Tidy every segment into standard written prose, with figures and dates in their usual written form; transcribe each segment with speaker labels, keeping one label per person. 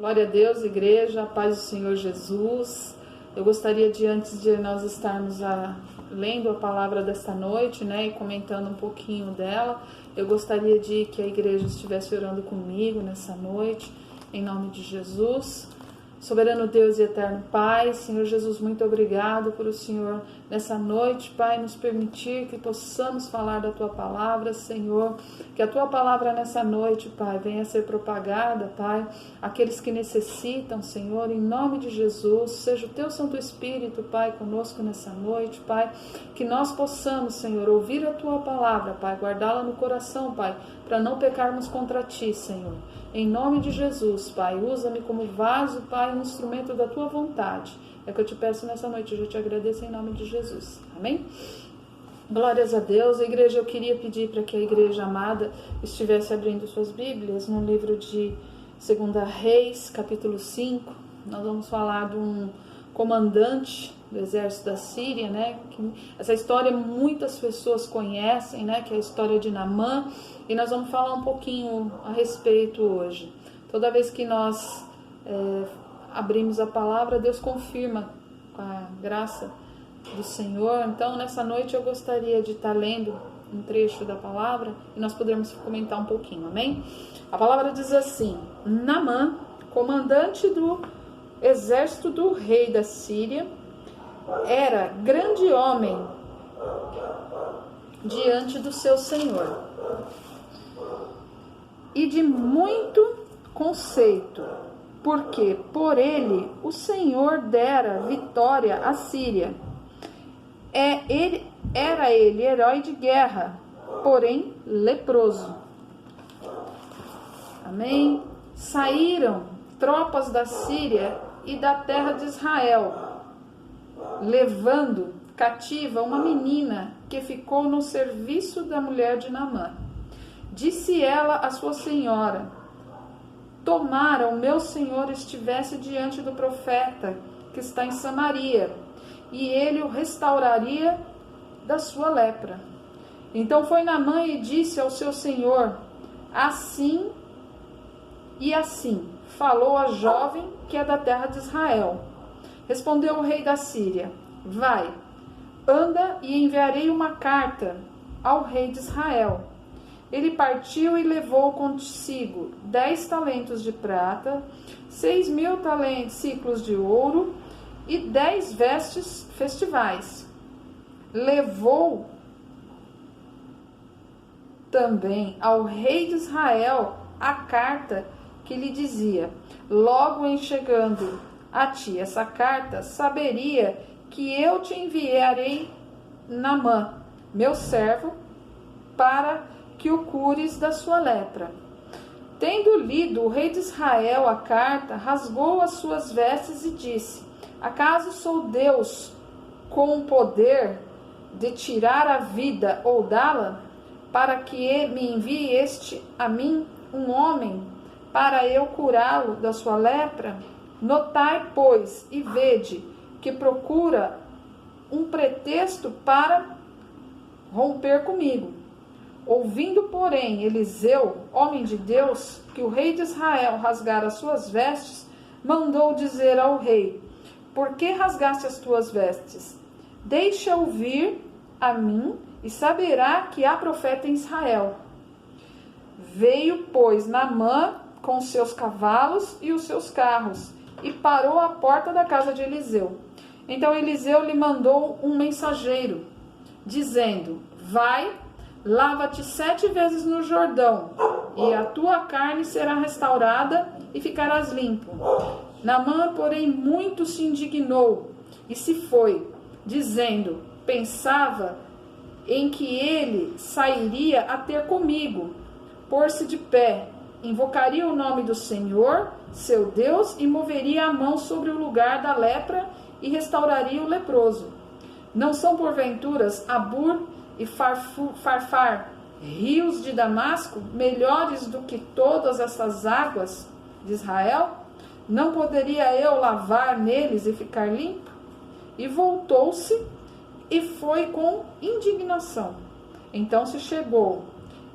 Speaker 1: Glória a Deus, igreja, a paz do Senhor Jesus. Eu gostaria de, antes de nós estarmos lendo a palavra desta noite, e comentando um pouquinho dela, eu gostaria de que a igreja estivesse orando comigo nessa noite, em nome de Jesus. Soberano Deus e eterno Pai, Senhor Jesus, muito obrigado por o Senhor nessa noite, Pai, nos permitir que possamos falar da Tua palavra, Senhor, que a Tua palavra nessa noite, Pai, venha a ser propagada, Pai, aqueles que necessitam, Senhor, em nome de Jesus, seja o Teu Santo Espírito, Pai, conosco nessa noite, Pai, que nós possamos, Senhor, ouvir a Tua palavra, Pai, guardá-la no coração, Pai, para não pecarmos contra Ti, Senhor. Em nome de Jesus, Pai, usa-me como vaso, Pai, um instrumento da Tua vontade. É o que eu te peço nessa noite, eu já te agradeço em nome de Jesus. Amém? Glórias a Deus. A igreja, eu queria pedir para que a igreja amada estivesse abrindo suas Bíblias no livro de 2 Reis, capítulo 5. Nós vamos falar de um comandante do exército da Síria, essa história muitas pessoas conhecem, que é a história de Naamã, e nós vamos falar um pouquinho a respeito hoje. Toda vez que nós abrimos a palavra, Deus confirma com a graça do Senhor. Então, nessa noite eu gostaria de estar lendo um trecho da palavra e nós podermos comentar um pouquinho, amém? A palavra diz assim: Naamã, comandante do exército do rei da Síria, era grande homem diante do seu senhor e de muito conceito, porque por ele o Senhor dera vitória à Síria. Era ele herói de guerra, porém leproso. Amém? Saíram tropas da Síria e da terra de Israel, levando cativa uma menina que ficou no serviço da mulher de Naamã. Disse ela à sua senhora: tomara o meu senhor estivesse diante do profeta que está em Samaria, e ele o restauraria da sua lepra. Então foi Naamã e disse ao seu senhor: assim e assim falou a jovem que é da terra de Israel. Respondeu o rei da Síria: vai, anda e enviarei uma carta ao rei de Israel. Ele partiu e levou consigo 10 talentos de prata, 6.000 ciclos de ouro e 10 vestes festivais. Levou também ao rei de Israel a carta que lhe dizia: logo em chegando a ti essa carta, saberia que eu te enviarei Naamã, meu servo, para que o cures da sua lepra. Tendo lido o rei de Israel a carta, rasgou as suas vestes e disse: acaso sou Deus com o poder de tirar a vida ou dá-la, para que me envie a mim um homem, para eu curá-lo da sua lepra? Notai, pois, e vede que procura um pretexto para romper comigo. Ouvindo, porém, Eliseu, homem de Deus, que o rei de Israel rasgara as suas vestes, mandou dizer ao rei: por que rasgaste as tuas vestes? Deixa-o vir a mim e saberá que há profeta em Israel. Veio, pois, Naamã com os seus cavalos e os seus carros, e parou à porta da casa de Eliseu. Então Eliseu lhe mandou um mensageiro, dizendo: vai, lava-te 7 vezes no Jordão, e a tua carne será restaurada e ficarás limpo. Naamã, porém, muito se indignou e se foi, dizendo: pensava em que ele sairia a ter comigo, pôr-se de pé, invocaria o nome do Senhor, seu Deus, e moveria a mão sobre o lugar da lepra e restauraria o leproso. Não são porventuras Abur e Farfar, rios de Damasco, melhores do que todas essas águas de Israel? Não poderia eu lavar neles e ficar limpo? E voltou-se e foi com indignação. Então se chegou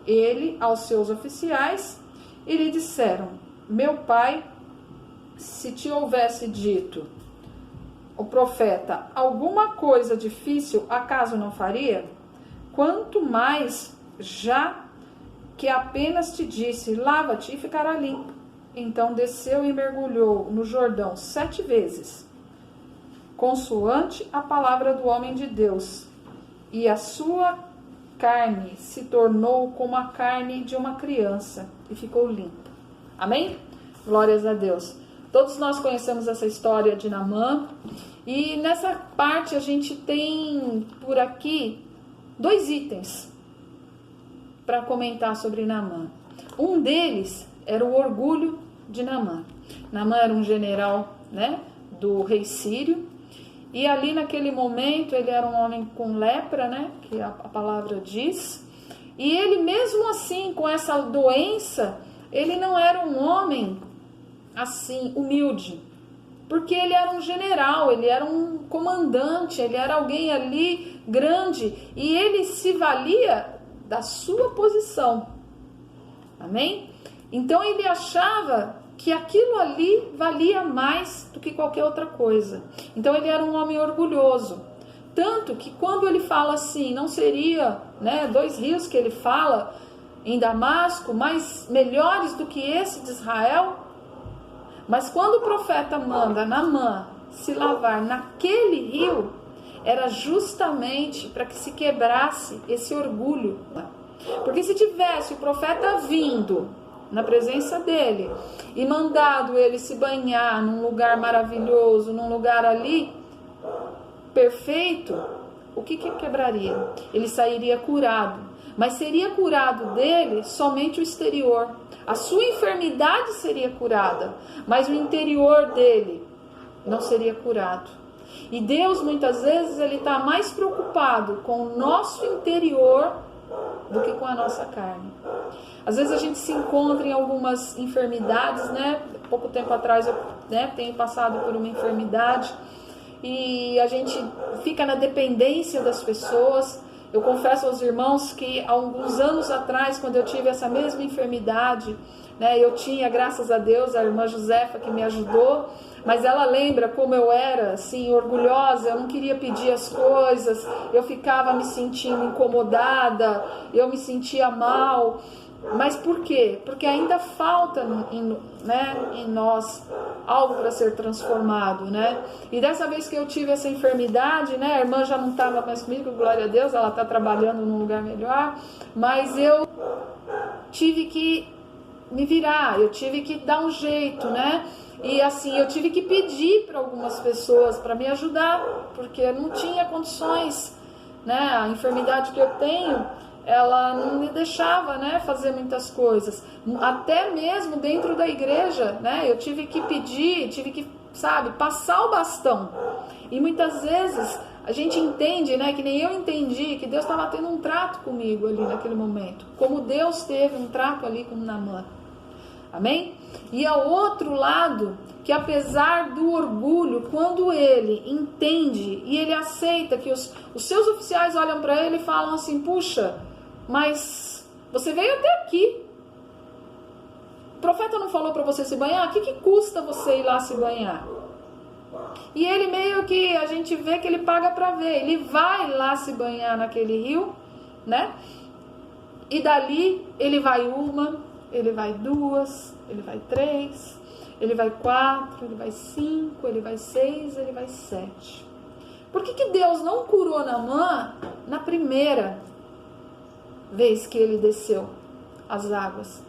Speaker 1: ele aos seus oficiais e lhe disseram: meu pai se te houvesse dito o profeta alguma coisa difícil, acaso não faria? Quanto mais, já que apenas te disse, lava-te e ficará limpo. Então desceu e mergulhou no Jordão 7 vezes, consoante a palavra do homem de Deus, e a sua carne se tornou como a carne de uma criança, e ficou limpa. Amém? Glórias a Deus. Todos nós conhecemos essa história de Naamã, e nessa parte a gente tem por aqui 2 itens para comentar sobre Naamã. Um deles era o orgulho de Naamã. Naamã era um general, né, do rei sírio, e ali naquele momento ele era um homem com lepra, né, que a palavra diz, e ele mesmo assim, com essa doença, ele não era um homem assim humilde, porque ele era um general, ele era um comandante, ele era alguém ali grande, e ele se valia da sua posição. Amém? Então ele achava que aquilo ali valia mais do que qualquer outra coisa. Então ele era um homem orgulhoso. Tanto que quando ele fala assim, não seria, né, 2 rios que ele fala em Damasco, mais melhores do que esse de Israel? Mas quando o profeta manda Naamã se lavar naquele rio, era justamente para que se quebrasse esse orgulho. Porque se tivesse o profeta vindo na presença dele e mandado ele se banhar num lugar maravilhoso, num lugar ali perfeito, o que quebraria? Ele sairia curado, mas seria curado dele somente o exterior. A sua enfermidade seria curada, mas o interior dele não seria curado. E Deus muitas vezes ele está mais preocupado com o nosso interior do que com a nossa carne. Às vezes a gente se encontra em algumas enfermidades, né? Pouco tempo atrás eu, né, tenho passado por uma enfermidade e a gente fica na dependência das pessoas. Eu confesso aos irmãos que há alguns anos atrás, quando eu tive essa mesma enfermidade, né, eu tinha, graças a Deus, a irmã Josefa que me ajudou, mas ela lembra como eu era, assim, orgulhosa, eu não queria pedir as coisas, eu ficava me sentindo incomodada, eu me sentia mal. Mas por quê? Porque ainda falta em nós algo para ser transformado, né? E dessa vez que eu tive essa enfermidade, né? A irmã já não estava mais comigo, glória a Deus, ela está trabalhando num lugar melhor, mas eu tive que me virar, eu tive que dar um jeito, né? E assim, eu tive que pedir para algumas pessoas para me ajudar, porque eu não tinha condições, né? A enfermidade que eu tenho, ela não me deixava, né, fazer muitas coisas, até mesmo dentro da igreja, né, eu tive que pedir, tive que, sabe, passar o bastão, e muitas vezes a gente entende, né, que nem eu entendi, que Deus estava tendo um trato comigo ali naquele momento, como Deus teve um trato ali com Naamã, amém? E ao outro lado, que apesar do orgulho, quando ele entende e ele aceita que os seus oficiais olham para ele e falam assim, puxa, mas você veio até aqui, o profeta não falou para você se banhar? O que custa você ir lá se banhar? E ele meio que, a gente vê que ele paga para ver, ele vai lá se banhar naquele rio, né? E dali ele vai 1, ele vai 2, ele vai 3, ele vai 4, ele vai 5, ele vai 6, ele vai 7. Por que Deus não curou Naamã na primeira vez que ele desceu as águas?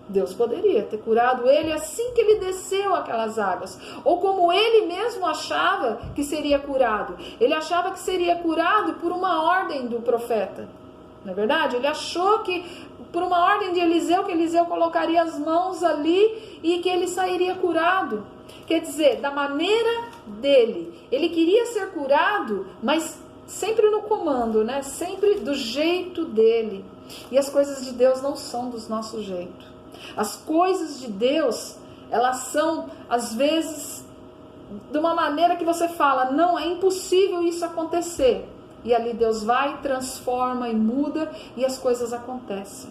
Speaker 1: Deus poderia ter curado ele assim que ele desceu aquelas águas, ou como ele mesmo achava que seria curado. Ele achava que seria curado por uma ordem do profeta, não é verdade? Ele achou que por uma ordem de Eliseu, que Eliseu colocaria as mãos ali e que ele sairia curado. Quer dizer, da maneira dele, ele queria ser curado, mas sempre no comando, né? Sempre do jeito dele. E as coisas de Deus não são do nosso jeito. As coisas de Deus, elas são, às vezes, de uma maneira que você fala, não, é impossível isso acontecer. E ali Deus vai, transforma e muda e as coisas acontecem.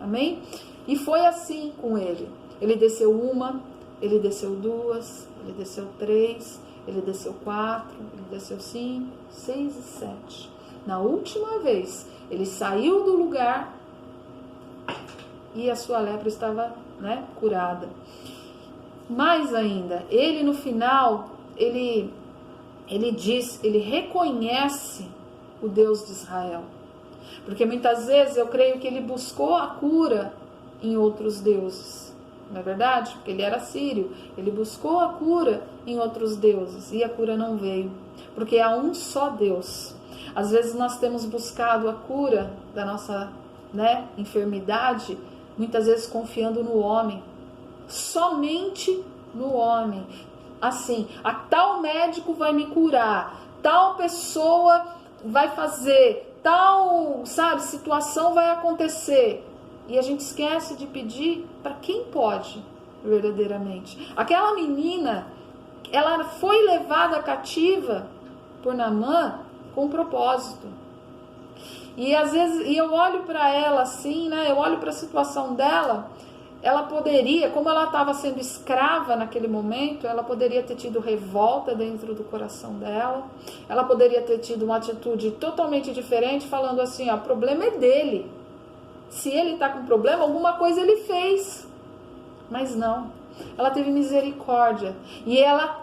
Speaker 1: Amém? E foi assim com ele. Ele desceu 1, Ele desceu 2, ele desceu 3, ele desceu 4, ele desceu 5, 6 e 7. Na última vez, ele saiu do lugar e a sua lepra estava, né, curada. Mais ainda, ele no final, ele diz, ele reconhece o Deus de Israel. Porque muitas vezes eu creio que ele buscou a cura em outros deuses. Não é verdade? Porque ele era sírio. Ele buscou a cura em outros deuses e a cura não veio. Porque há um só Deus. Às vezes nós temos buscado a cura da nossa, né, enfermidade, muitas vezes confiando no homem. Somente no homem. Assim, a tal médico vai me curar, tal pessoa vai fazer, tal, sabe, situação vai acontecer. E a gente esquece de pedir para quem pode, verdadeiramente. Aquela menina, ela foi levada cativa por Naamã com propósito. E às vezes, e eu olho para ela assim, né? Eu olho para a situação dela. Ela poderia, como ela estava sendo escrava naquele momento, ela poderia ter tido revolta dentro do coração dela. Ela poderia ter tido uma atitude totalmente diferente, falando assim, ó, o problema é dele. Se ele está com problema, alguma coisa ele fez. Mas não. Ela teve misericórdia. E ela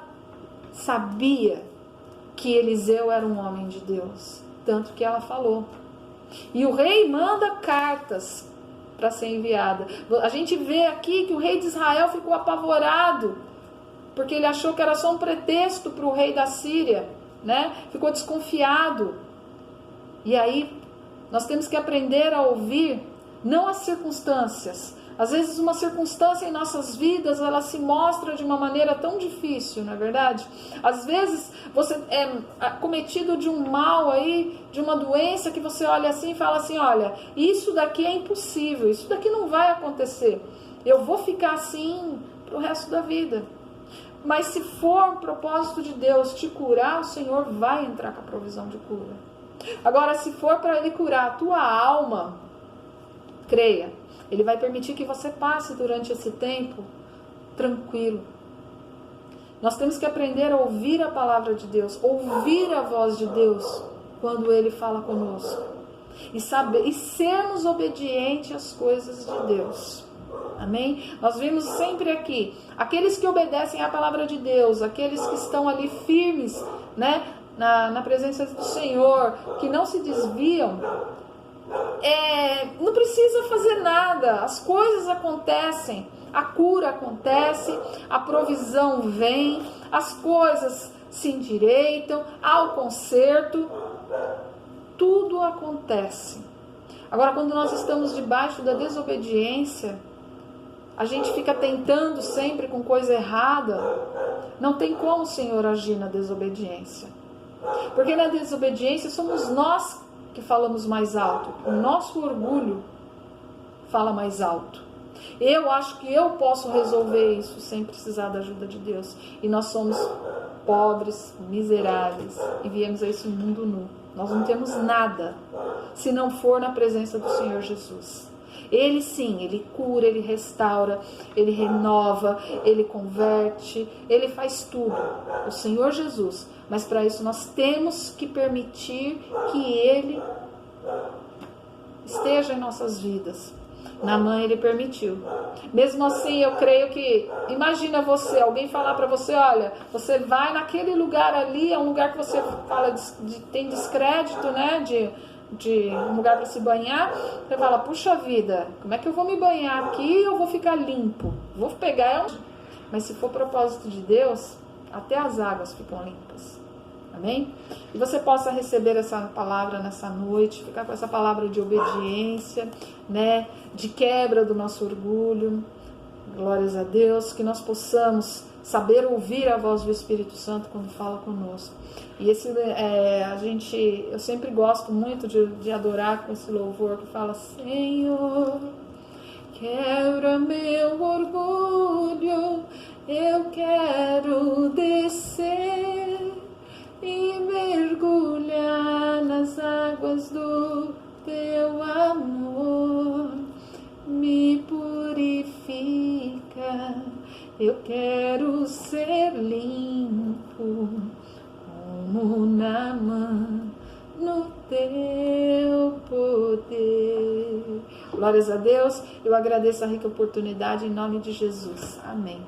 Speaker 1: sabia que Eliseu era um homem de Deus. Tanto que ela falou. E o rei manda cartas para ser enviada. A gente vê aqui que o rei de Israel ficou apavorado, porque ele achou que era só um pretexto para o rei da Síria, né? Ficou desconfiado. E aí, nós temos que aprender a ouvir, não as circunstâncias. Às vezes uma circunstância em nossas vidas, ela se mostra de uma maneira tão difícil, não é verdade? Às vezes você é cometido de um mal aí, de uma doença que você olha assim e fala assim, olha, isso daqui é impossível, isso daqui não vai acontecer. Eu vou ficar assim pro resto da vida. Mas se for o propósito de Deus te curar, o Senhor vai entrar com a provisão de cura. Agora, se for para Ele curar a tua alma, creia, Ele vai permitir que você passe durante esse tempo tranquilo. Nós temos que aprender a ouvir a palavra de Deus, ouvir a voz de Deus quando Ele fala conosco. E saber, e sermos obedientes às coisas de Deus. Amém? Nós vimos sempre aqui, aqueles que obedecem à palavra de Deus, aqueles que estão ali firmes, né, na presença do Senhor, que não se desviam, não precisa fazer nada, as coisas acontecem, a cura acontece, a provisão vem, as coisas se endireitam, há o conserto, tudo acontece. Agora, quando nós estamos debaixo da desobediência, a gente fica tentando sempre com coisa errada, não tem como o Senhor agir na desobediência, porque na desobediência somos nós que falamos mais alto, o nosso orgulho fala mais alto. Eu acho que eu posso resolver isso sem precisar da ajuda de Deus, e nós somos pobres, miseráveis, e viemos a esse mundo nu. Nós não temos nada se não for na presença do Senhor Jesus. Ele sim, Ele cura, Ele restaura, Ele renova, Ele converte, Ele faz tudo, o Senhor Jesus. Mas para isso nós temos que permitir que Ele esteja em nossas vidas. Naamã, ele permitiu. Mesmo assim, eu creio que, imagina você, alguém falar para você, olha, você vai naquele lugar ali, é um lugar que você fala tem descrédito, né, de um lugar para se banhar. Você fala, puxa vida, como é que eu vou me banhar aqui e eu vou ficar limpo? Vou pegar, mas se for propósito de Deus, até as águas ficam limpas. Amém? E você possa receber essa palavra nessa noite, ficar com essa palavra de obediência, né? De quebra do nosso orgulho. Glórias a Deus, que nós possamos saber ouvir a voz do Espírito Santo quando fala conosco. E eu sempre gosto muito de adorar com esse louvor que fala, Senhor, quebra meu orgulho, eu quero descer e mergulhar nas águas do teu amor. Me purifica Eu quero ser limpo como Naamã no teu poder. Glórias a Deus. Eu agradeço a rica oportunidade em nome de Jesus. Amém.